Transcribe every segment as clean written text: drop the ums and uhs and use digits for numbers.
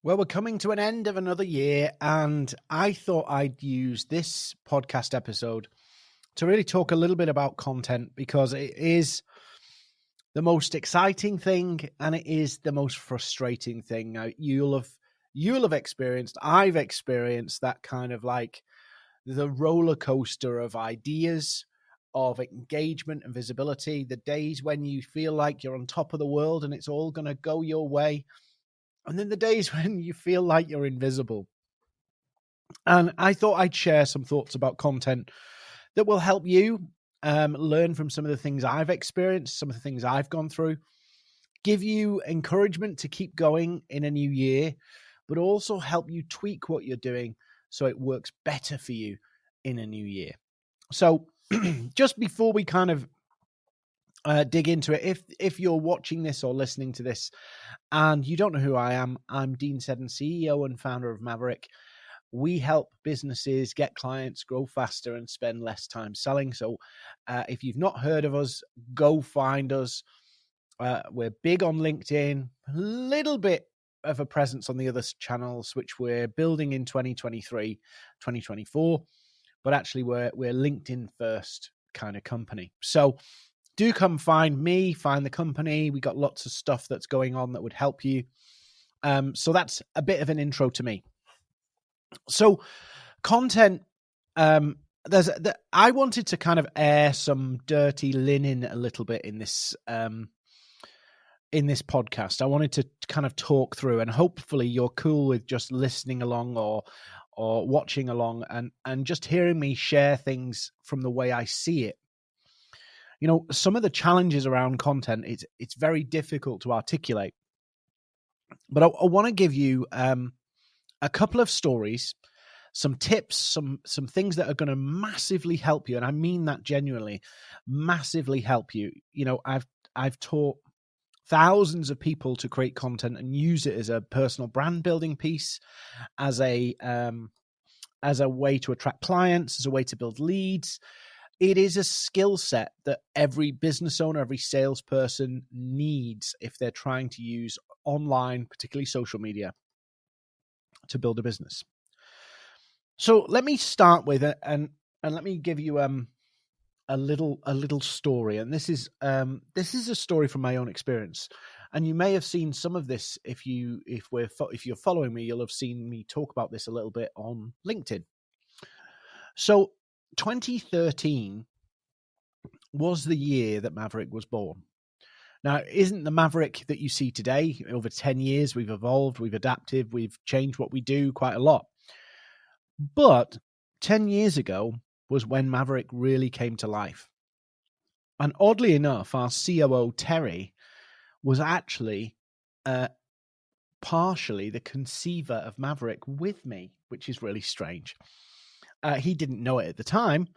Well, we're coming to an end of another year, and I thought I'd use this podcast episode to really talk a little bit about content, because it is the most exciting thing and it is the most frustrating thing. Now, you'll have experienced, I've experienced that kind of like the roller coaster of ideas, of engagement and visibility, the days when you feel like you're on top of the world and it's all going to go your way. And then the days when you feel like you're invisible. And I thought I'd share some thoughts about content that will help you learn from some of the things I've experienced, some of the things I've gone through, give you encouragement to keep going in a new year, but also help you tweak what you're doing so it works better for you in a new year. So just before we kind of dig into it, if you're watching this or listening to this and you don't know who I am, I'm Dean Seddon, CEO and founder of Maverick. We help businesses get clients, grow faster, and spend less time selling. So if you've not heard of us, go find us. We're big on LinkedIn, a little bit of a presence on the other channels, which we're building in 2023, 2024. But actually, we're LinkedIn first kind of company. So do come find me, find the company. We got lots of stuff that's going on that would help you. So that's a bit of an intro to me. So content, I wanted to kind of air some dirty linen a little bit in this podcast. I wanted to kind of talk through, and hopefully you're cool with just listening along or watching along and just hearing me share things from the way I see it. You know, some of the challenges around content, it's very difficult to articulate, but I want to give you a couple of stories, some tips, some things that are going to massively help you. And I mean that genuinely, massively help you. You know, I've taught thousands of people to create content and use it as a personal brand building piece, as a way to attract clients, as a way to build leads. It is a skill set that every business owner, every salesperson needs if they're trying to use online, particularly social media, to build a business. So let me start with it, and let me give you a little story. And this is a story from my own experience. And you may have seen some of this if you're following me, you'll have seen me talk about this a little bit on LinkedIn. So 2013 was the year that Maverick was born. Now, it isn't the Maverick that you see today. Over 10 years, we've evolved, we've adapted, we've changed what we do quite a lot. But 10 years ago was when Maverick really came to life. And oddly enough, our COO, Terry, was actually partially the conceiver of Maverick with me, which is really strange. He didn't know it at the time,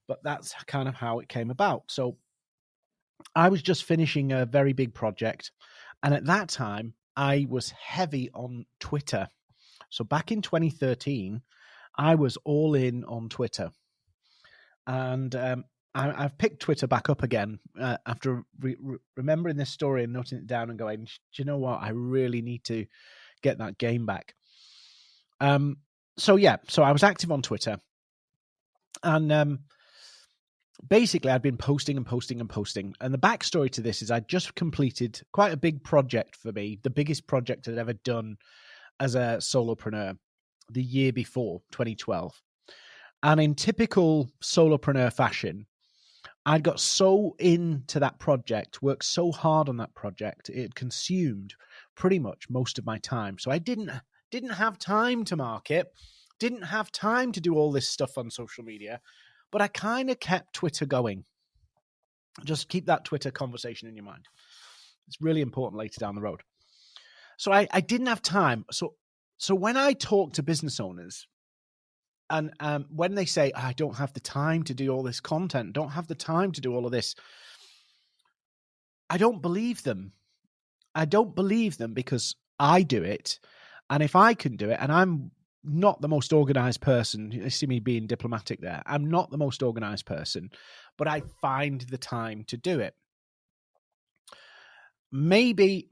but that's kind of how it came about. So I was just finishing a very big project, and at that time, I was heavy on Twitter. So back in 2013, I was all in on Twitter. And I've picked Twitter back up again after remembering this story and noting it down and going, do you know what? I really need to get that game back. So I was active on Twitter. And basically, I'd been posting. And the backstory to this is I'd just completed quite a big project for me, the biggest project I'd ever done as a solopreneur the year before, 2012. And in typical solopreneur fashion, I'd got so into that project, worked so hard on that project, it consumed pretty much most of my time. So I didn't have time to market, didn't have time to do all this stuff on social media, but I kind of kept Twitter going. Just keep that Twitter conversation in your mind. It's really important later down the road. So I didn't have time. So when I talk to business owners, and when they say, I don't have the time to do all this content, don't have the time to do all of this, I don't believe them. I don't believe them because I do it. And if I can do it, and I'm not the most organized person, you see me being diplomatic there, I'm not the most organized person, but I find the time to do it. Maybe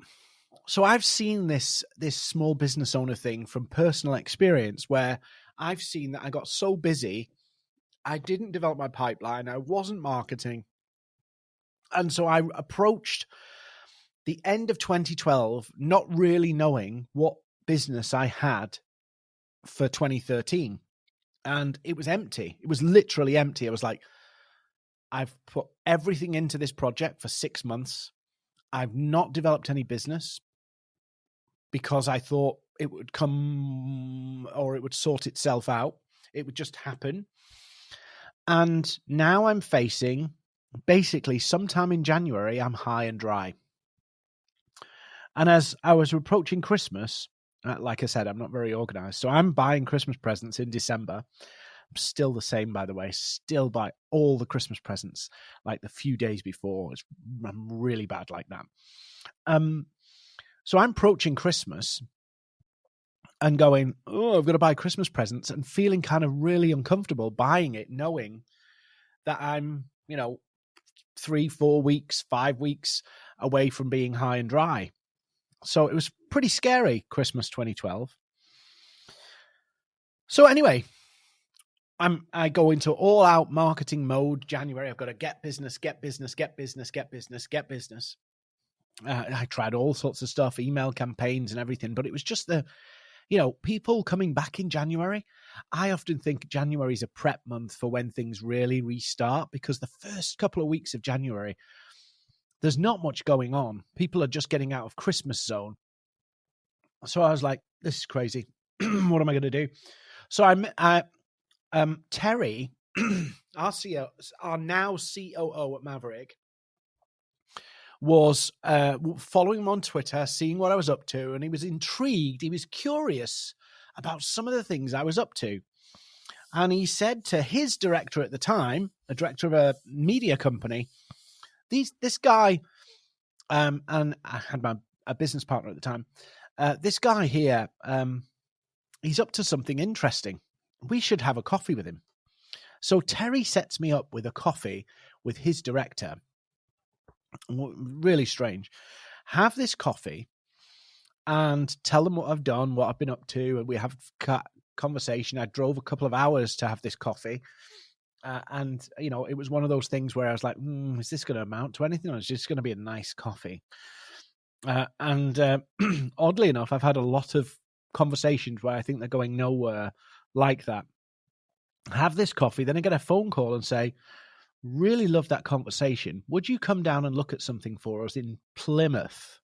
So I've seen this small business owner thing from personal experience, where I've seen that I got so busy, I didn't develop my pipeline, I wasn't marketing. And so I approached the end of 2012 not really knowing what business I had for 2013. And it was empty. It was literally empty. I was like, I've put everything into this project for 6 months. I've not developed any business because I thought it would come, or it would sort itself out. It would just happen. And now I'm facing, basically sometime in January, I'm high and dry. And as I was approaching Christmas, like I said, I'm not very organized. So I'm buying Christmas presents in December. I'm still the same, by the way. Still buy all the Christmas presents like the few days before. I'm really bad like that. So I'm approaching Christmas and going, oh, I've got to buy Christmas presents, and feeling kind of really uncomfortable buying it, knowing that I'm, 3, 4 weeks, 5 weeks away from being high and dry. So it was pretty scary, Christmas 2012. So anyway, I go into all out marketing mode. January, I've got to get business. I tried all sorts of stuff, email campaigns and everything, but it was just people coming back in January. I often think January is a prep month for when things really restart, because the first couple of weeks of January, there's not much going on. People are just getting out of Christmas zone. So I was like, this is crazy. What am I going to do? So Terry, our CEO, our now COO at Maverick, was following him on Twitter, seeing what I was up to, and he was intrigued. He was curious about some of the things I was up to. And he said to his director at the time, a director of a media company, this guy, and I had a business partner at the time, this guy here, he's up to something interesting. We should have a coffee with him. So Terry sets me up with a coffee with his director. Really strange. Have this coffee and tell them what I've done, what I've been up to, and we have conversation. I drove a couple of hours to have this coffee. And, it was one of those things where I was like, is this going to amount to anything, or is this going to be a nice coffee? And oddly enough, I've had a lot of conversations where I think they're going nowhere like that. Have this coffee, then I get a phone call and say, really love that conversation. Would you come down and look at something for us in Plymouth?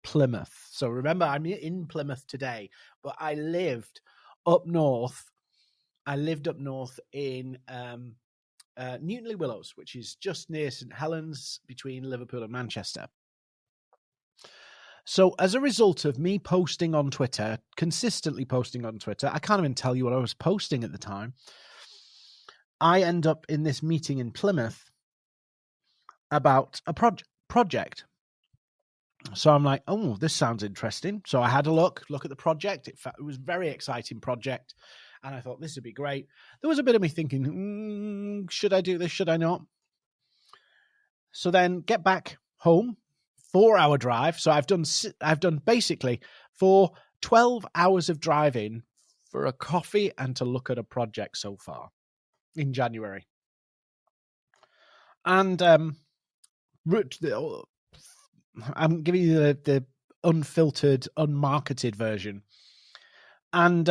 So remember, I'm in Plymouth today, but I lived up north. I lived up north in Newton-le-Willows, which is just near St Helens, between Liverpool and Manchester. So as a result of me posting on Twitter, consistently posting on Twitter, I can't even tell you what I was posting at the time, I end up in this meeting in Plymouth about a project. So I'm like, oh, this sounds interesting. So I had a look at the project. It was a very exciting project. And I thought this would be great. There was a bit of me thinking, should I do this? Should I not? So then get back home, 4-hour drive. So I've done basically for 12 hours of driving for a coffee and to look at a project so far in January. And I'm giving you the unfiltered, unmarketed version. And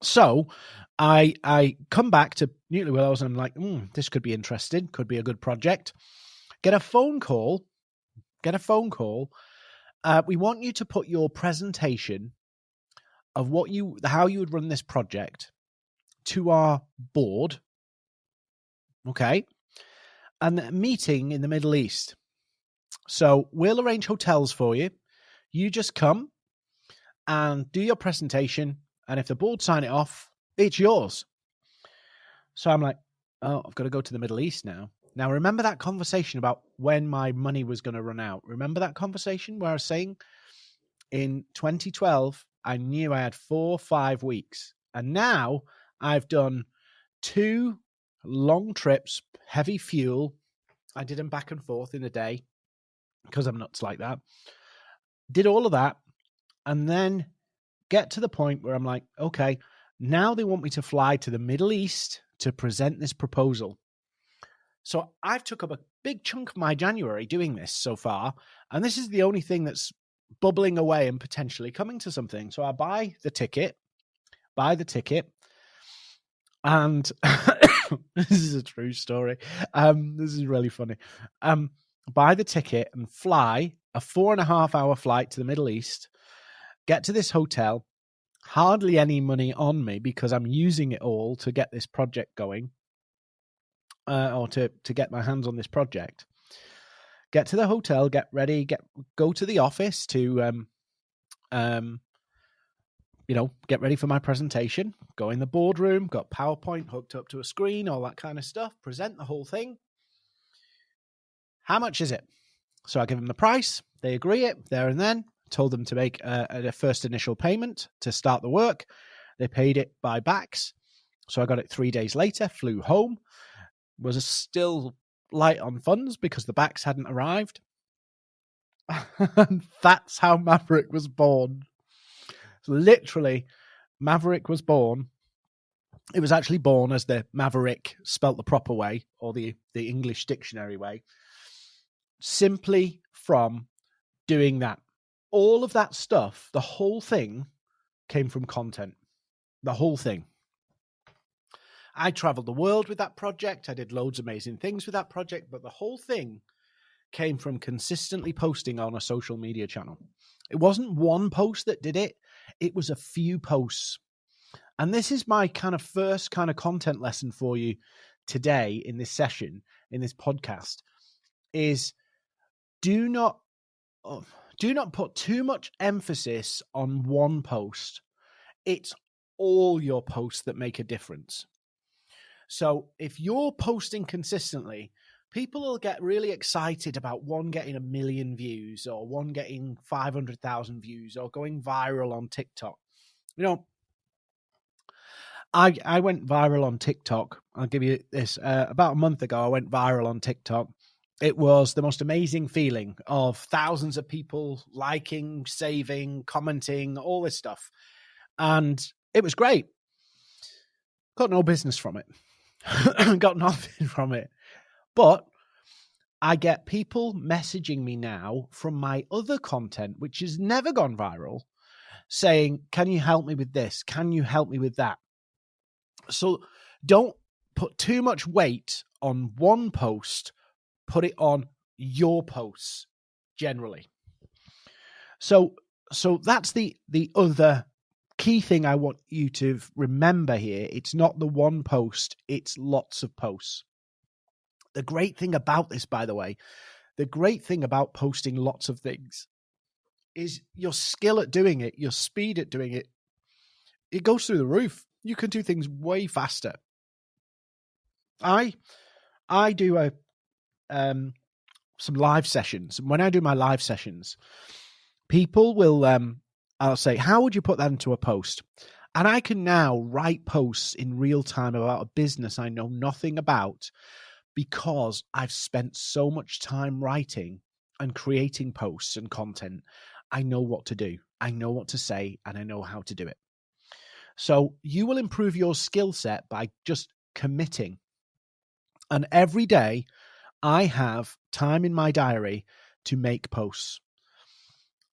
so I come back to Newton-le-Willows and I'm like, this could be interesting, could be a good project. Get a phone call. We want you to put your presentation of how you would run this project to our board. Okay. And a meeting in the Middle East. So we'll arrange hotels for you. You just come and do your presentation. And if the board sign it off, it's yours. So I'm like, oh, I've got to go to the Middle East now. Now, remember that conversation about when my money was going to run out? Remember that conversation where I was saying in 2012, I knew I had 4 or 5 weeks. And now I've done 2 long trips, heavy fuel. I did them back and forth in a day. because I'm nuts like that. Did all of that and then get to the point where I'm like, okay, now they want me to fly to the Middle East to present this proposal. So I've took up a big chunk of my January doing this so far, and this is the only thing that's bubbling away and potentially coming to something. So I buy the ticket, and this is a true story. This is really funny. Buy the ticket and fly a 4.5 hour flight to the Middle East, get to this hotel, hardly any money on me because I'm using it all to get this project going, or to get my hands on this project. Get to the hotel, get ready, go to the office to get ready for my presentation, go in the boardroom, got PowerPoint hooked up to a screen, all that kind of stuff, present the whole thing. How much is it? So I give them the price, they agree it there and then, told them to make a first initial payment to start the work. They paid it by backs. So I got it 3 days later, flew home, was still light on funds because the backs hadn't arrived. And that's how Maverick was born. So literally, Maverick was born. It was actually born as the Maverick spelt the proper way, or the English dictionary way, simply from doing that. All of that stuff, the whole thing came from content. The whole thing. I traveled the world with that project. I did loads of amazing things with that project, but the whole thing came from consistently posting on a social media channel. It wasn't one post that did it. It was a few posts. And this is my kind of first kind of content lesson for you today in this session, in this podcast, is do not put too much emphasis on one post. It's all your posts that make a difference. So if you're posting consistently, people will get really excited about one getting 1 million views or one getting 500,000 views or going viral on TikTok. You know, I went viral on TikTok. I'll give you this. About a month ago, I went viral on TikTok. It was the most amazing feeling of thousands of people liking, saving, commenting, all this stuff. And it was great. Got no business from it. Got nothing from it. But I get people messaging me now from my other content, which has never gone viral, saying, can you help me with this? Can you help me with that? So don't put too much weight on one post. Put it on your posts generally. So that's the other key thing I want you to remember here. It's not the one post, it's lots of posts. The great thing about this, by the way, the great thing about posting lots of things is your skill at doing it, your speed at doing it, it goes through the roof. You can do things way faster. I do some live sessions. When I do my live sessions, people will I'll say, how would you put that into a post? And I can now write posts in real time about a business I know nothing about because I've spent so much time writing and creating posts and content. I know what to do. I know what to say, and I know how to do it. So you will improve your skill set by just committing. And every day I have time in my diary to make posts.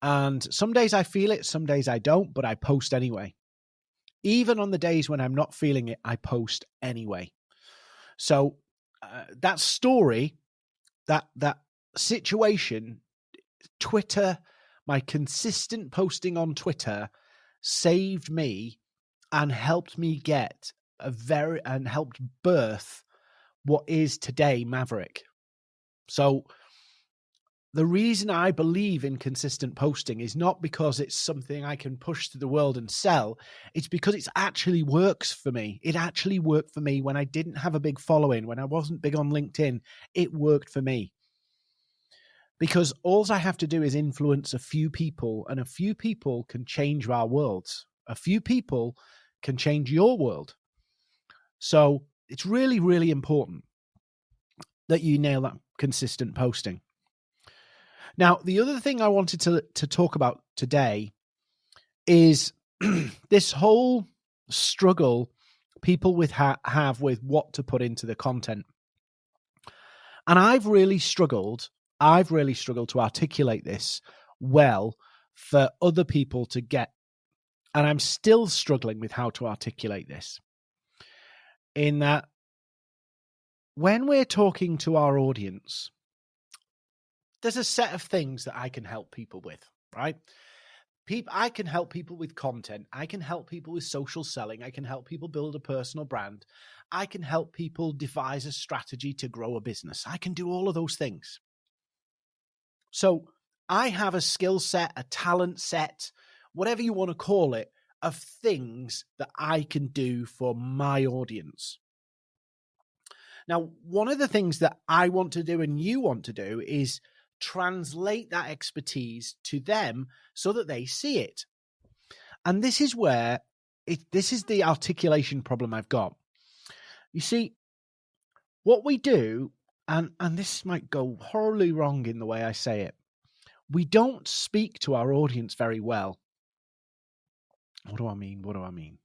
And some days I feel it, some days I don't, but I post anyway. Even on the days when I'm not feeling it, I post anyway. So that story, that situation, Twitter, my consistent posting on Twitter saved me and helped me get and helped birth what is today Maverick. So the reason I believe in consistent posting is not because it's something I can push to the world and sell. It's because it actually works for me. It actually worked for me when I didn't have a big following, when I wasn't big on LinkedIn. It worked for me. Because all I have to do is influence a few people, and a few people can change our worlds. A few people can change your world. So it's really, really important that you nail that consistent posting. Now, the other thing I wanted to talk about today is this whole struggle people have with what to put into the content. And I've really struggled to articulate this well for other people to get. And I'm still struggling with how to articulate this. In that, when we're talking to our audience, there's a set of things that I can help people with, right? I can help people with content. I can help people with social selling. I can help people build a personal brand. I can help people devise a strategy to grow a business. I can do all of those things. So I have a skill set, a talent set, whatever you want to call it, of things that I can do for my audience. Now, one of the things that I want to do and you want to do is translate that expertise to them so that they see it. And this is where this is the articulation problem I've got. You see, what we do, and this might go horribly wrong in the way I say it, we don't speak to our audience very well. What do I mean?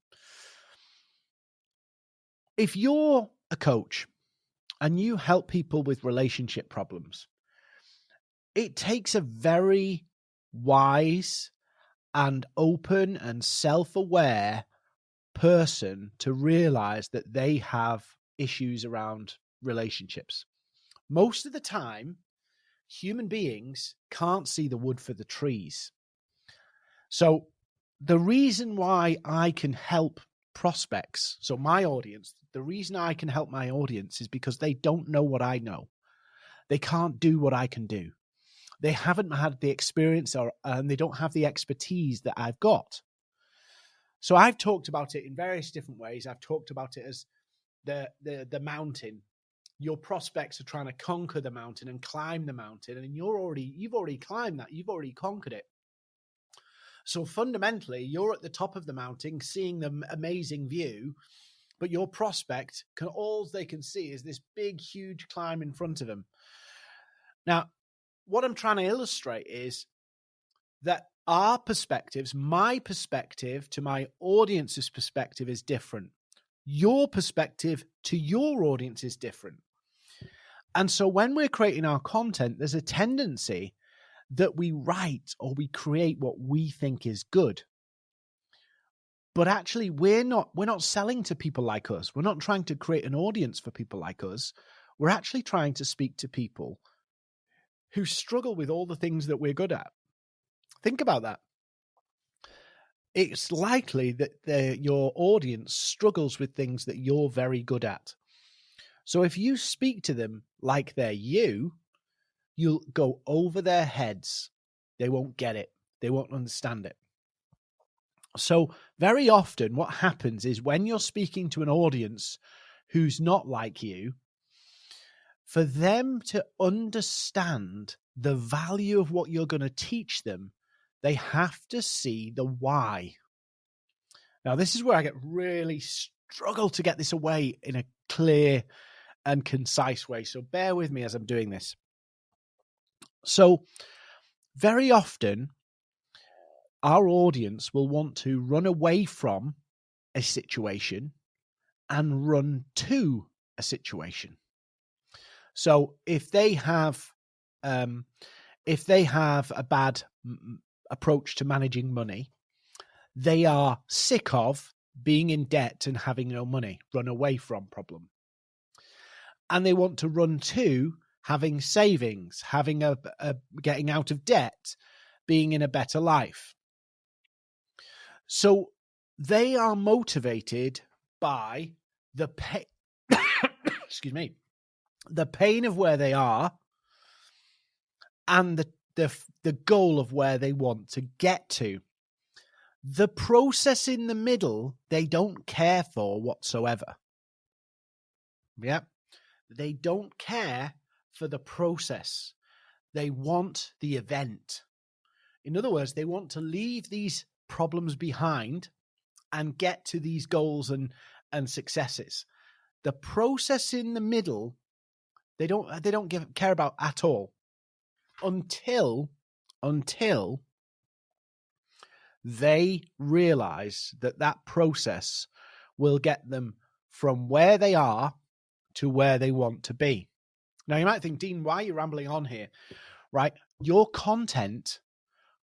If you're a coach and you help people with relationship problems, it takes a very wise and open and self-aware person to realize that they have issues around relationships. Most of the time, human beings can't see the wood for the trees. So the reason why I can help prospects, so my audience, the reason I can help my audience is because they don't know what I know. They can't do what I can do. They haven't had the experience and they don't have the expertise that I've got. So I've talked about it in various different ways. I've talked about it as the mountain. Your prospects are trying to conquer the mountain and climb the mountain, and you've already climbed that. You've already conquered it. So fundamentally, you're at the top of the mountain, seeing the amazing view, but your prospect all they can see is this big, huge climb in front of them. Now, what I'm trying to illustrate is that our perspectives, my perspective to my audience's perspective is different. Your perspective to your audience is different. And so when we're creating our content, there's a tendency that we write or we create what we think is good. But actually, we're not selling to people like us. We're not trying to create an audience for people like us. We're actually trying to speak to people who struggle with all the things that we're good at. Think about that. It's likely that your audience struggles with things that you're very good at. So if you speak to them like they're you'll go over their heads. They won't get it. They won't understand it. So very often what happens is when you're speaking to an audience who's not like you, for them to understand the value of what you're going to teach them, they have to see the why. Now, this is where I really struggle to get this away in a clear and concise way. So bear with me as I'm doing this. So very often, our audience will want to run away from a situation and run to a situation. So if they have a bad approach to managing money, they are sick of being in debt and having no money, run away from problem. And they want to run to having savings, having a getting out of debt, being in a better life. So they are motivated by the pain, excuse me, the pain of where they are and the goal of where they want to get to. The process in the middle, they don't care for whatsoever. Yeah. They don't care for the process. They want the event. In other words, they want to leave these problems behind and get to these goals and successes. The process in the middle, they don't care about at all. until they realize that process will get them from where they are to where they want to be. Now, you might think, Dean, why are you rambling on here? Right? Your content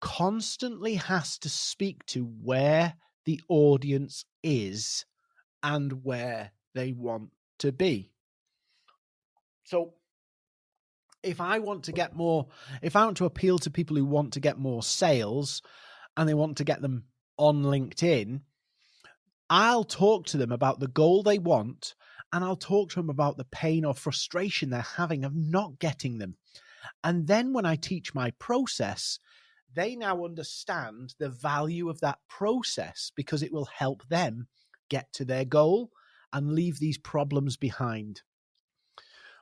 constantly has to speak to where the audience is and where they want to be. So if I want to appeal to people who want to get more sales and they want to get them on LinkedIn, I'll talk to them about the goal they want, and I'll talk to them about the pain or frustration they're having of not getting them. And then when I teach my process, they now understand the value of that process because it will help them get to their goal and leave these problems behind.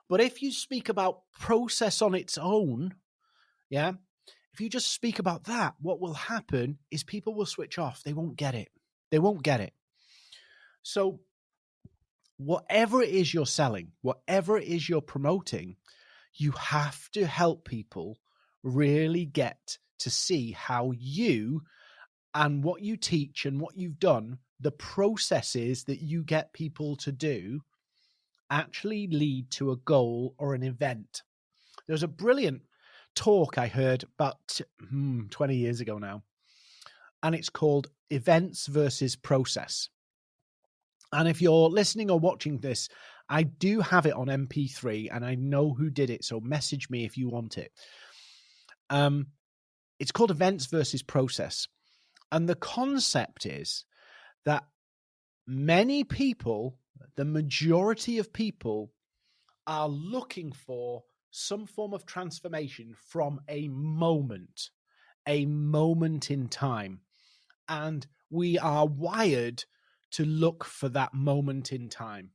But if you speak about process on its own, yeah, if you just speak about that, what will happen is people will switch off. They won't get it. They won't get it. So whatever it is you're selling, whatever it is you're promoting, you have to help people really get to see how you and what you teach and what you've done, the processes that you get people to do, actually lead to a goal or an event. There's a brilliant talk I heard about 20 years ago now, and it's called Events versus Process. And if you're listening or watching this, I do have it on MP3 and I know who did it, so message me if you want it. It's called Events versus Process. And the concept is that many people, the majority of people, are looking for some form of transformation from a moment in time. And we are wired to look for that moment in time,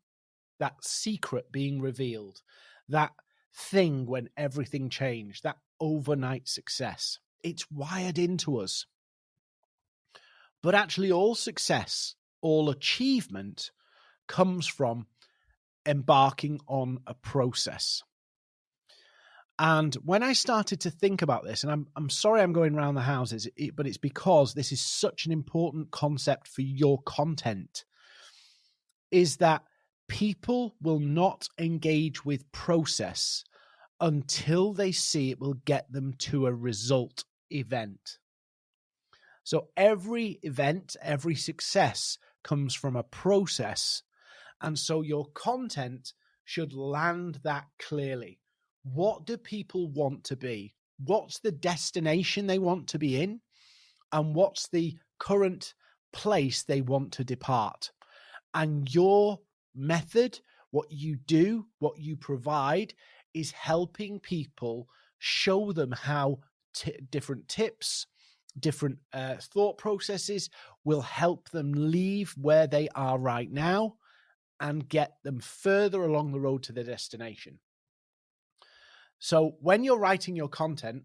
that secret being revealed, that thing when everything changed, that overnight success. It's wired into us. But actually, all success, all achievement comes from embarking on a process. And when I started to think about this, and I'm sorry I'm going around the houses, but it's because this is such an important concept for your content, is that people will not engage with process until they see it will get them to a result event. So every event, every success comes from a process. And so your content should land that clearly. What do people want to be? What's the destination they want to be in? And what's the current place they want to depart? And your method, what you do, what you provide, is helping people, show them how different tips, different thought processes will help them leave where they are right now and get them further along the road to their destination. So when you're writing your content,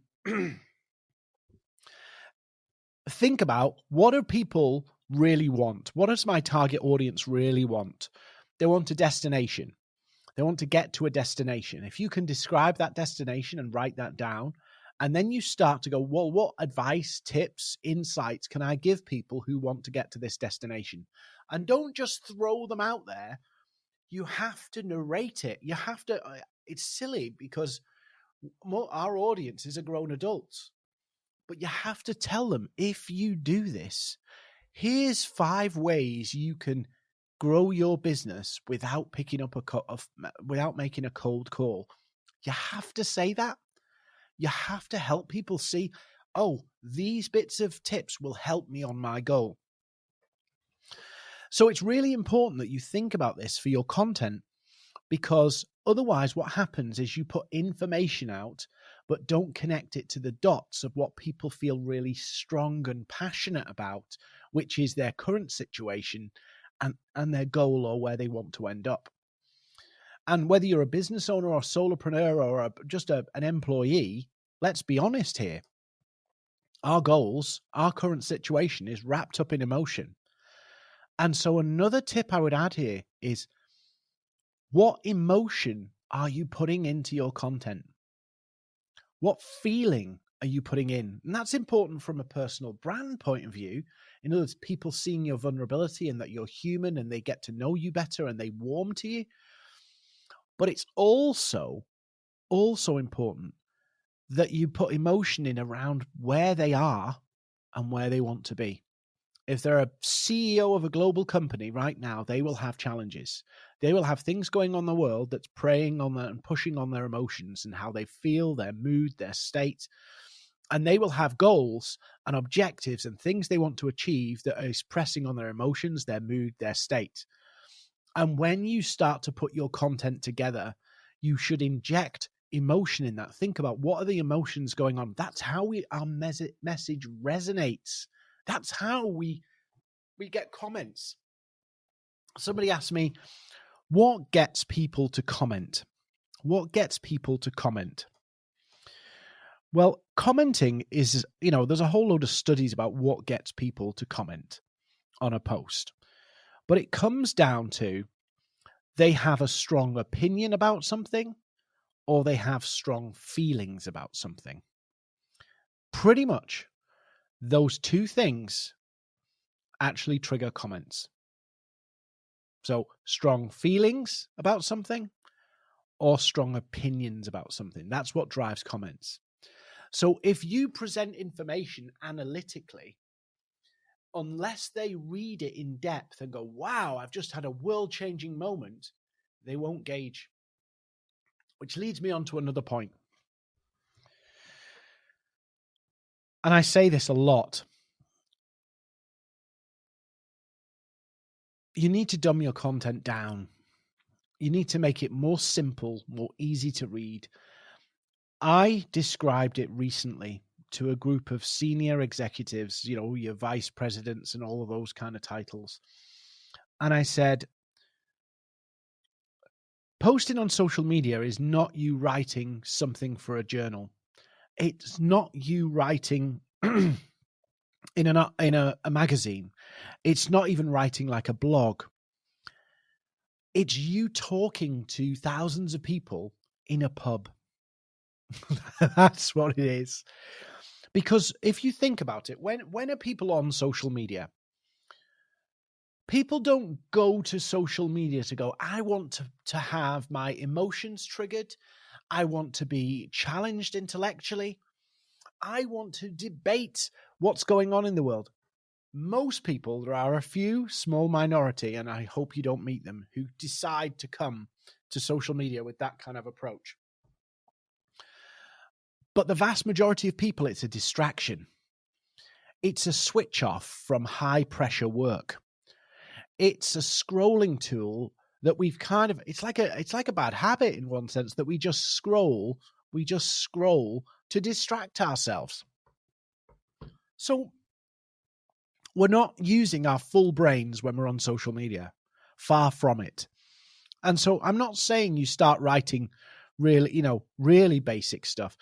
think about, what do people really want? What does my target audience really want? They want a destination. They want to get to a destination. If you can describe that destination and write that down, and then you start to go, well, what advice, tips, insights can I give people who want to get to this destination? And don't just throw them out there. You have to narrate it. You have to, it's silly because our audiences are grown adults, but you have to tell them, if you do this, here's 5 ways you can grow your business without picking up without making a cold call. You have to say that. You have to help people see, oh, these bits of tips will help me on my goal. So it's really important that you think about this for your content, because otherwise what happens is you put information out, but don't connect it to the dots of what people feel really strong and passionate about, which is their current situation and their goal, or where they want to end up. And whether you're a business owner or a solopreneur or just an employee, let's be honest here. Our goals, our current situation is wrapped up in emotion. And so another tip I would add here is, what emotion are you putting into your content? What feeling are you putting in? And that's important from a personal brand point of view. In other words, people seeing your vulnerability and that you're human and they get to know you better and they warm to you. But it's also important that you put emotion in around where they are and where they want to be. If they're a CEO of a global company right now, they will have challenges. They will have things going on in the world that's preying on and pushing on their emotions and how they feel, their mood, their state. And they will have goals and objectives and things they want to achieve that is pressing on their emotions, their mood, their state. And when you start to put your content together, you should inject emotion in that. Think about what are the emotions going on. That's how our message resonates. That's how we get comments. Somebody asked me, what gets people to comment? What gets people to comment? Well, commenting is, there's a whole load of studies about what gets people to comment on a post. But it comes down to they have a strong opinion about something or they have strong feelings about something. Pretty much those two things actually trigger comments. So strong feelings about something or strong opinions about something. That's what drives comments. So if you present information analytically, unless they read it in depth and go, wow, I've just had a world-changing moment, they won't gauge. Which leads me on to another point. And I say this a lot. You need to dumb your content down. You need to make it more simple, more easy to read. I described it recently to a group of senior executives, your vice presidents and all of those kind of titles. And I said, posting on social media is not you writing something for a journal. It's not you writing in a magazine. It's not even writing like a blog. It's you talking to thousands of people in a pub. That's what it is. Because if you think about it, when are people on social media? People don't go to social media to go, I want to have my emotions triggered. I want to be challenged intellectually. I want to debate what's going on in the world. Most people, there are a few small minority, and I hope you don't meet them, who decide to come to social media with that kind of approach. But the vast majority of people, it's a distraction. It's a switch off from high pressure work. It's a scrolling tool that we've it's like a bad habit in one sense that we just scroll to distract ourselves. So we're not using our full brains when we're on social media. Far from it. And so I'm not saying you start writing really basic stuff.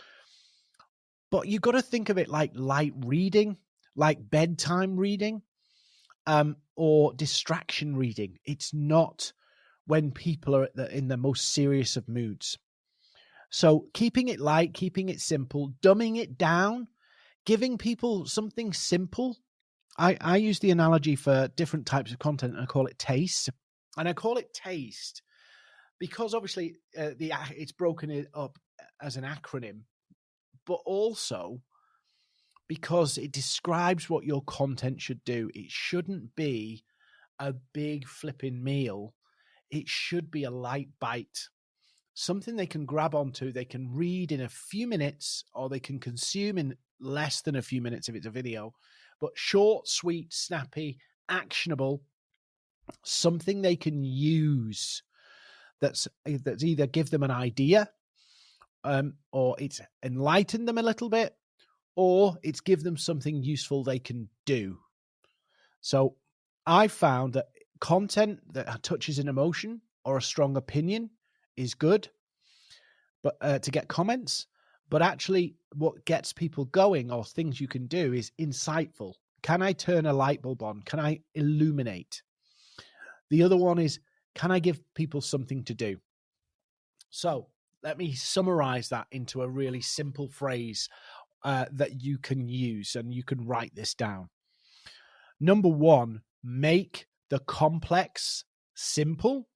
But you've got to think of it like light reading, like bedtime reading, or distraction reading. It's not when people are in the most serious of moods. So keeping it light, keeping it simple, dumbing it down, giving people something simple. I use the analogy for different types of content, and I call it taste. And I call it taste because obviously it's broken up as an acronym, but also because it describes what your content should do. It shouldn't be a big flipping meal. It should be a light bite, something they can grab onto, they can read in a few minutes, or they can consume in less than a few minutes if it's a video, but short, sweet, snappy, actionable, something they can use that's either give them an idea, or it's enlighten them a little bit, or it's give them something useful they can do. So I found that content that touches an emotion or a strong opinion is good, but to get comments. But actually what gets people going, or things you can do, is insightful. Can I turn a light bulb on? Can I illuminate? The other one is, can I give people something to do? So let me summarize that into a really simple phrase that you can use, and you can write this down. Number one, make the complex simple,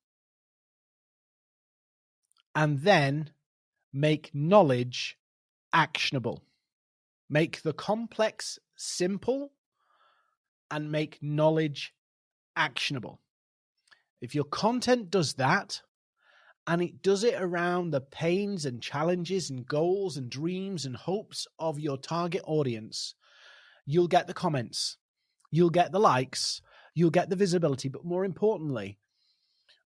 and then make knowledge actionable. Make the complex simple and make knowledge actionable. If your content does that, and it does it around the pains and challenges and goals and dreams and hopes of your target audience, you'll get the comments, you'll get the likes, you'll get the visibility, but more importantly,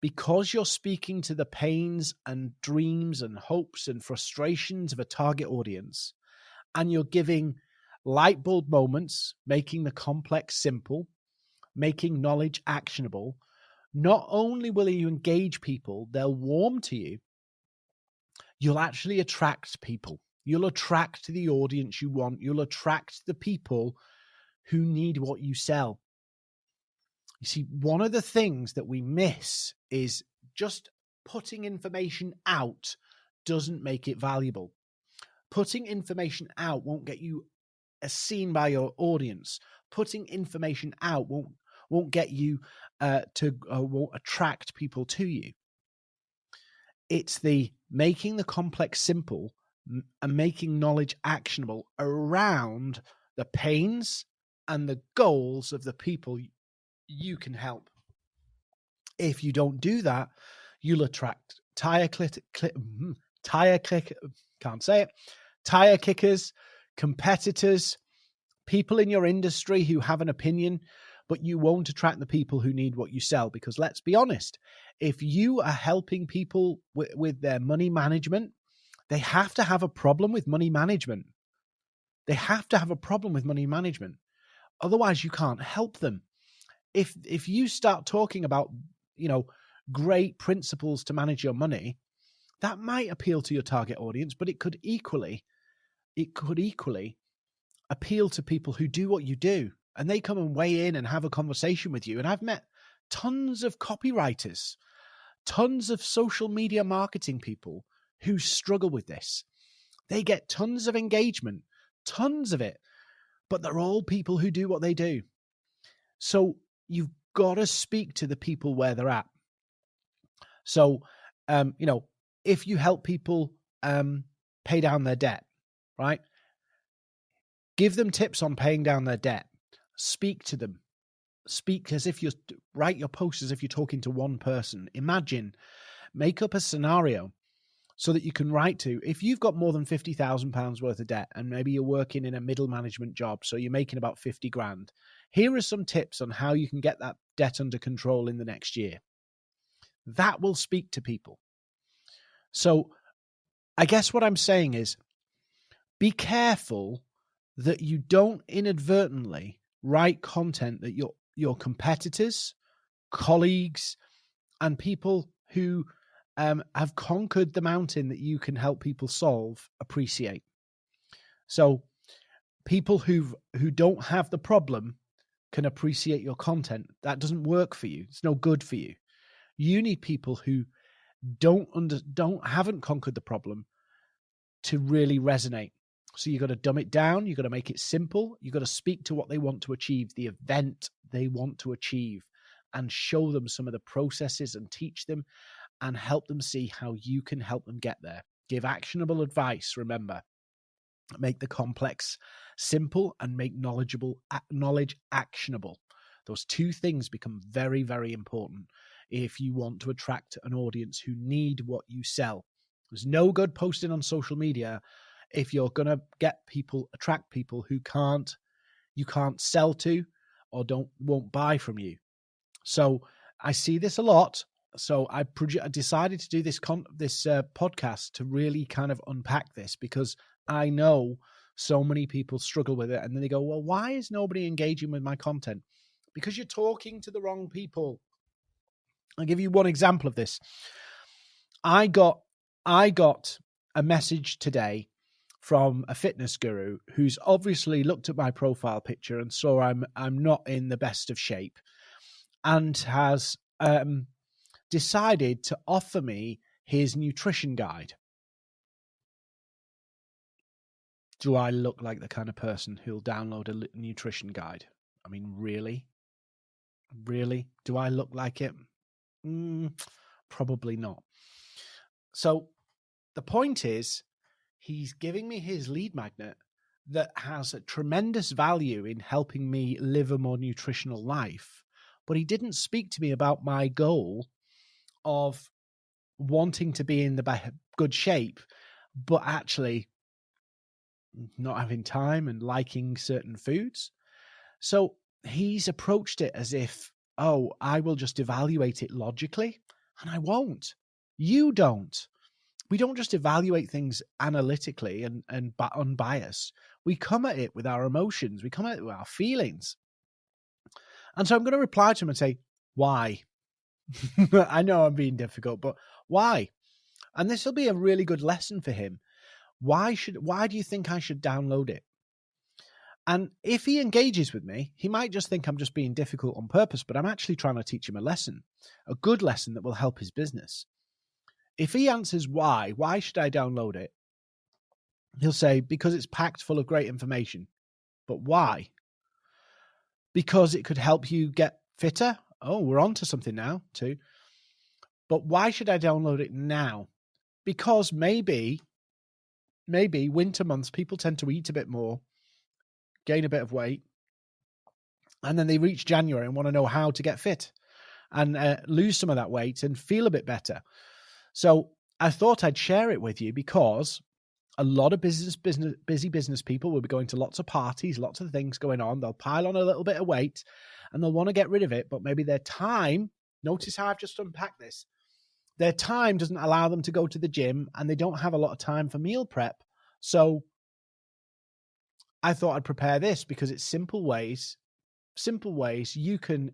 because you're speaking to the pains and dreams and hopes and frustrations of a target audience, and you're giving light bulb moments, making the complex simple, making knowledge actionable, not only will you engage people, they'll warm to you, you'll actually attract people. You'll attract the audience you want. You'll attract the people who need what you sell. You see, one of the things that we miss is just putting information out doesn't make it valuable. Putting information out won't get you seen by your audience. Putting information out won't get you won't attract people to you. It's the making the complex simple and making knowledge actionable around the pains and the goals of the people you can help. If you don't do that, you'll attract tire kickers, competitors, people in your industry who have an opinion, but you won't attract the people who need what you sell. Because let's be honest, if you are helping people with their money management, they have to have a problem with money management. They have to have a problem with money management. Otherwise, you can't help them. If you start talking about, great principles to manage your money, that might appeal to your target audience, but it could equally appeal to people who do what you do, and they come and weigh in and have a conversation with you. And I've met tons of copywriters, tons of social media marketing people who struggle with this. They get tons of engagement, tons of it, but they're all people who do what they do. So you've got to speak to the people where they're at. So, if you help people pay down their debt, right? Give them tips on paying down their debt. Speak to them. Write your posts as if you're talking to one person. Make up a scenario so that you can write to, if you've got more than £50,000 worth of debt and maybe you're working in a middle management job, so you're making about 50 grand, here are some tips on how you can get that debt under control in the next year. That will speak to people. So I guess what I'm saying is, be careful that you don't inadvertently write content that your competitors, colleagues, and people who have conquered the mountain that you can help people solve appreciate. So people who don't have the problem can appreciate your content. That doesn't work for you. It's no good for you. You need people who haven't conquered the problem to really resonate. So you've got to dumb it down. You've got to make it simple. You've got to speak to what they want to achieve, the event they want to achieve, and show them some of the processes and teach them and help them see how you can help them get there. Give actionable advice, remember. Make the complex simple and make knowledge actionable. Those two things become very, very important if you want to attract an audience who need what you sell. There's no good posting on social media if you're going to attract people who you can't sell to or won't buy from you. So I see this a lot. So I decided to do this podcast to really kind of unpack this, because I know so many people struggle with it. And then they go, well, why is nobody engaging with my content? Because you're talking to the wrong people. I'll give you one example of this. I got a message today from a fitness guru who's obviously looked at my profile picture and saw I'm not in the best of shape, and has decided to offer me his nutrition guide. Do I look like the kind of person who'll download a nutrition guide? I mean, really? Really? Do I look like it? Probably not. So the point is, he's giving me his lead magnet that has a tremendous value in helping me live a more nutritional life. But he didn't speak to me about my goal of wanting to be in the good shape, but actually not having time and liking certain foods. So he's approached it as if, oh, I will just evaluate it logically, and I won't. You don't. We don't just evaluate things analytically and unbiased. We come at it with our emotions. We come at it with our feelings. And so I'm going to reply to him and say, why? I know I'm being difficult, but why? And this will be a really good lesson for him. Why do you think I should download it? And if he engages with me, he might just think I'm just being difficult on purpose, but I'm actually trying to teach him a lesson, a good lesson that will help his business. If he answers why should I download it? He'll say, because it's packed full of great information. But why? Because it could help you get fitter. Oh, we're on to something now too. But why should I download it now? Because maybe winter months, people tend to eat a bit more, gain a bit of weight, and then they reach January and want to know how to get fit and lose some of that weight and feel a bit better. So I thought I'd share it with you because a lot of busy business people will be going to lots of parties, lots of things going on. They'll pile on a little bit of weight and they'll want to get rid of it, but maybe their time, notice how I've just unpacked this, their time doesn't allow them to go to the gym and they don't have a lot of time for meal prep. So I thought I'd prepare this because it's simple ways you can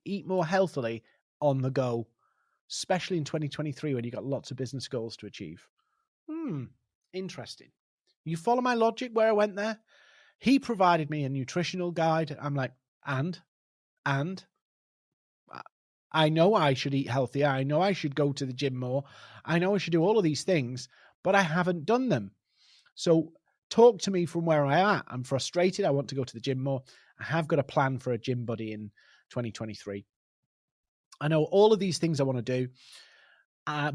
eat more healthily on the go, especially in 2023 when you've got lots of business goals to achieve. Interesting. You follow my logic where I went there? He provided me a nutritional guide. I'm like, and I know I should eat healthier. I know I should go to the gym more. I know I should do all of these things, but I haven't done them. So talk to me from where I'm at. I'm frustrated. I want to go to the gym more. I have got a plan for a gym buddy in 2023. I know all of these things I want to do,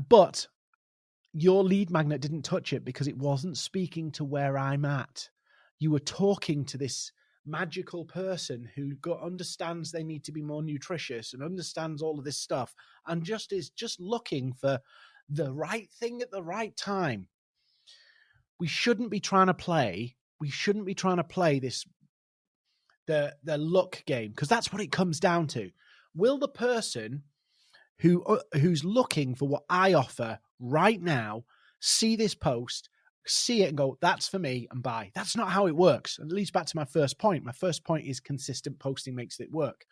but your lead magnet didn't touch it because it wasn't speaking to where I'm at. You were talking to this magical person who understands they need to be more nutritious and understands all of this stuff and is just looking for the right thing at the right time. We shouldn't be trying to play this the luck game, because that's what it comes down to. Will the person who's looking for what I offer right now see this post, see it and go, that's for me, and buy? That's not how it works. And it leads back to my first point. My first point is consistent posting makes it work.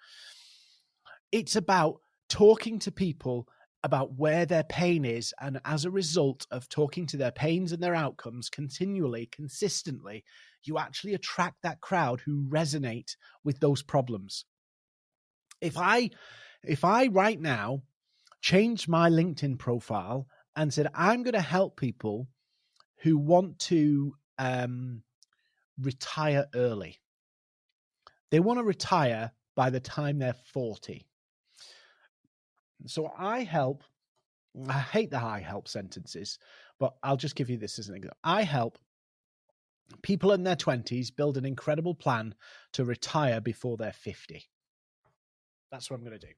It's about talking to people about where their pain is, and as a result of talking to their pains and their outcomes continually, consistently, you actually attract that crowd who resonate with those problems. If I right now changed my LinkedIn profile and said, I'm going to help people who want to retire early. They want to retire by the time they're 40. So I hate the I help sentences, but I'll just give you this as an example. I help people in their 20s build an incredible plan to retire before they're 50. That's what I'm going to do.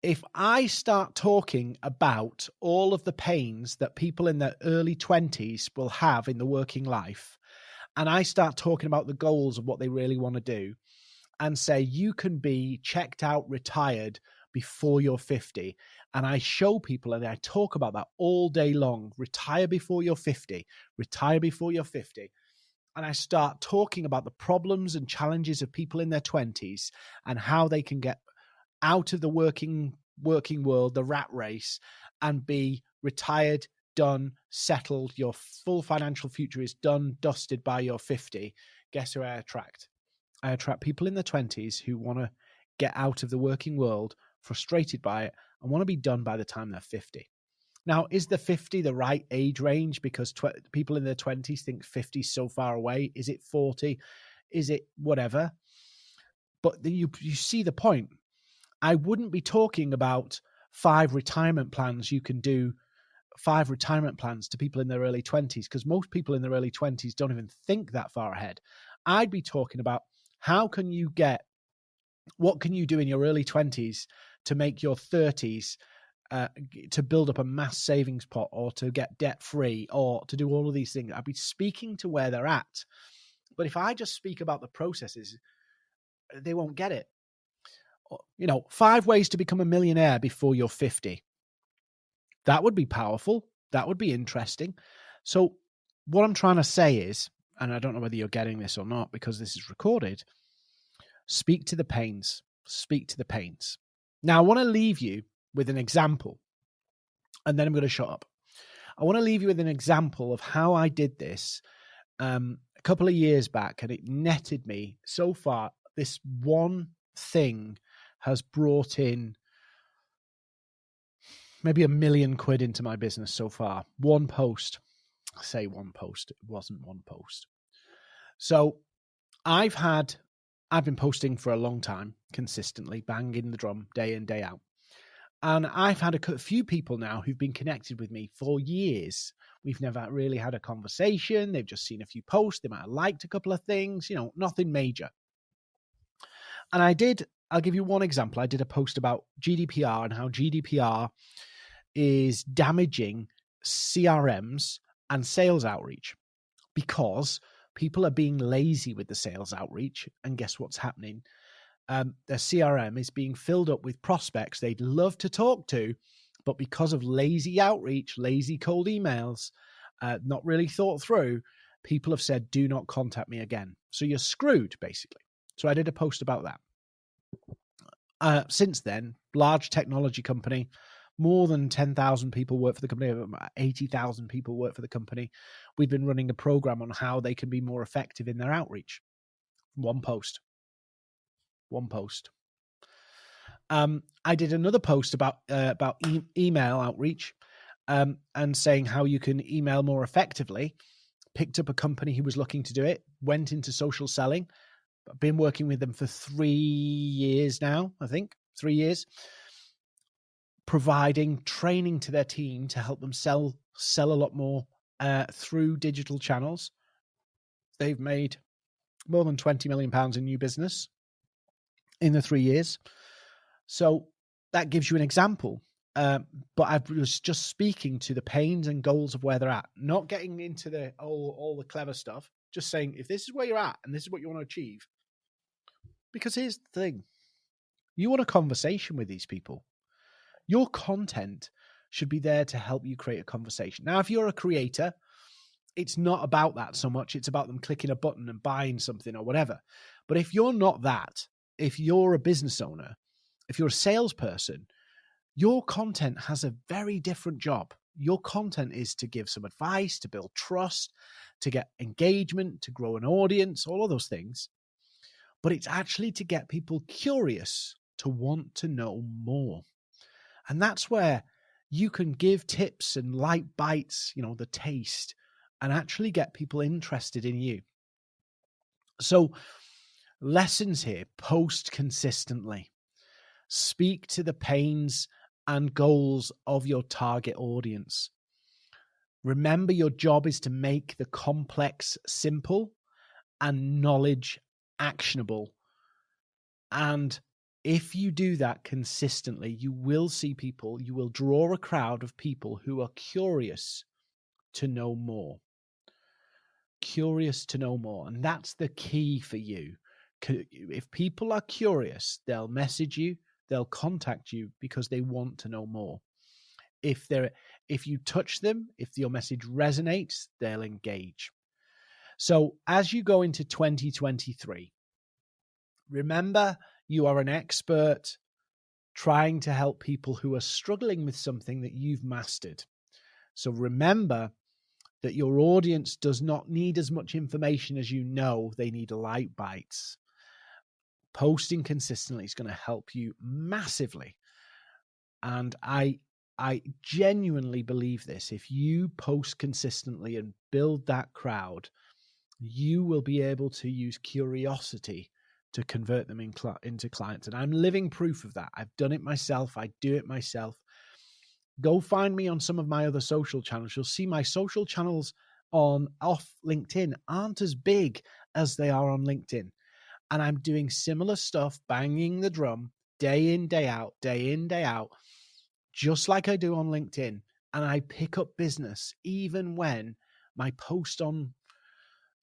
If I start talking about all of the pains that people in their early 20s will have in the working life, and I start talking about the goals of what they really want to do, and say you can be checked out, retired before you're 50, and I show people and I talk about that all day long, retire before you're 50, retire before you're 50, and I start talking about the problems and challenges of people in their 20s and how they can get out of the working world, the rat race, and be retired, done, settled. Your full financial future is done, dusted by your 50. Guess who I attract? I attract people in their 20s who want to get out of the working world, frustrated by it, and want to be done by the time they're 50. Now, is the 50 the right age range? Because people in their 20s think 50 is so far away. Is it 40? Is it whatever? But you see the point. I wouldn't be talking about 5 retirement plans you can do, 5 retirement plans to people in their early 20s, because most people in their early 20s don't even think that far ahead. I'd be talking about what can you do in your early 20s to make your 30s, to build up a mass savings pot, or to get debt free, or to do all of these things. I'd be speaking to where they're at. But if I just speak about the processes, they won't get it. 5 ways to become a millionaire before you're 50. That would be powerful. That would be interesting. So what I'm trying to say is, and I don't know whether you're getting this or not because this is recorded, speak to the pains. Speak to the pains. Now, I want to leave you with an example, and then I'm going to shut up. I want to leave you with an example of how I did this a couple of years back, and it netted me so far. This one thing has brought in maybe £1 million into my business so far. One post. I say one post. It wasn't one post. So I've been posting for a long time, consistently, banging the drum day in, day out. And I've had a few people now who've been connected with me for years. We've never really had a conversation. They've just seen a few posts. They might have liked a couple of things, nothing major. And I'll give you one example. I did a post about GDPR and how GDPR is damaging CRMs and sales outreach because people are being lazy with the sales outreach. And guess what's happening? Their CRM is being filled up with prospects they'd love to talk to, but because of lazy outreach, lazy cold emails, not really thought through, people have said, do not contact me again. So you're screwed, basically. So I did a post about that. Since then, large technology company, more than 10,000 people work for the company, 80,000 people work for the company. We've been running a program on how they can be more effective in their outreach. One post. I did another post about email outreach and saying how you can email more effectively. Picked up a company who was looking to do it, went into social selling. I've been working with them for 3 years now, I think, 3 years, providing training to their team to help them sell a lot more through digital channels. They've made more than £20 million in new business in the 3 years. So that gives you an example. But I was just speaking to the pains and goals of where they're at, not getting into all the clever stuff, just saying, if this is where you're at and this is what you want to achieve. Because here's the thing. You want a conversation with these people. Your content should be there to help you create a conversation. Now, if you're a creator, it's not about that so much. It's about them clicking a button and buying something or whatever. But if you're not that, if you're a business owner, if you're a salesperson, your content has a very different job. Your content is to give some advice, to build trust, to get engagement, to grow an audience, all of those things. But it's actually to get people curious, to want to know more. And that's where you can give tips and light bites, the taste, and actually get people interested in you. So lessons here: post consistently. Speak to the pains and goals of your target audience. Remember, your job is to make the complex simple and knowledge actionable. And if you do that consistently, you will see people, you will draw a crowd of people who are curious to know more. Curious to know more. And that's the key for you. If people are curious, they'll message you, they'll contact you because they want to know more. If you touch them, if your message resonates, they'll engage. So as you go into 2023, remember, you are an expert trying to help people who are struggling with something that you've mastered. So remember that your audience does not need as much information as you know. They need light bites. Posting consistently is going to help you massively. And I I genuinely believe this. If you post consistently and build that crowd, you will be able to use curiosity to convert them into clients. And I'm living proof of that. I've done it myself. I do it myself. Go find me on some of my other social channels. You'll see my social channels off LinkedIn aren't as big as they are on LinkedIn. And I'm doing similar stuff, banging the drum day in, day out, just like I do on LinkedIn. And I pick up business even when my post on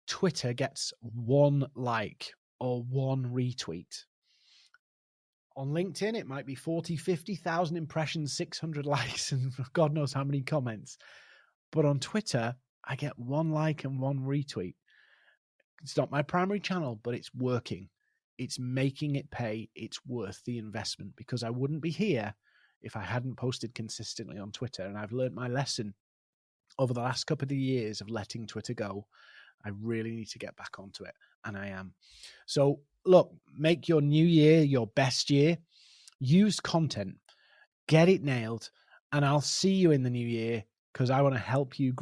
Twitter gets 1 like or 1 retweet. On LinkedIn, it might be 40, 50,000 impressions, 600 likes, and God knows how many comments. But on Twitter, I get 1 like and 1 retweet. It's not my primary channel, but it's working. It's making it pay. It's worth the investment, because I wouldn't be here if I hadn't posted consistently on Twitter. And I've learned my lesson over the last couple of years of letting Twitter go. I really need to get back onto it, and I am. So look, make your new year your best year. Use content, get it nailed, and I'll see you in the new year, because I want to help you grow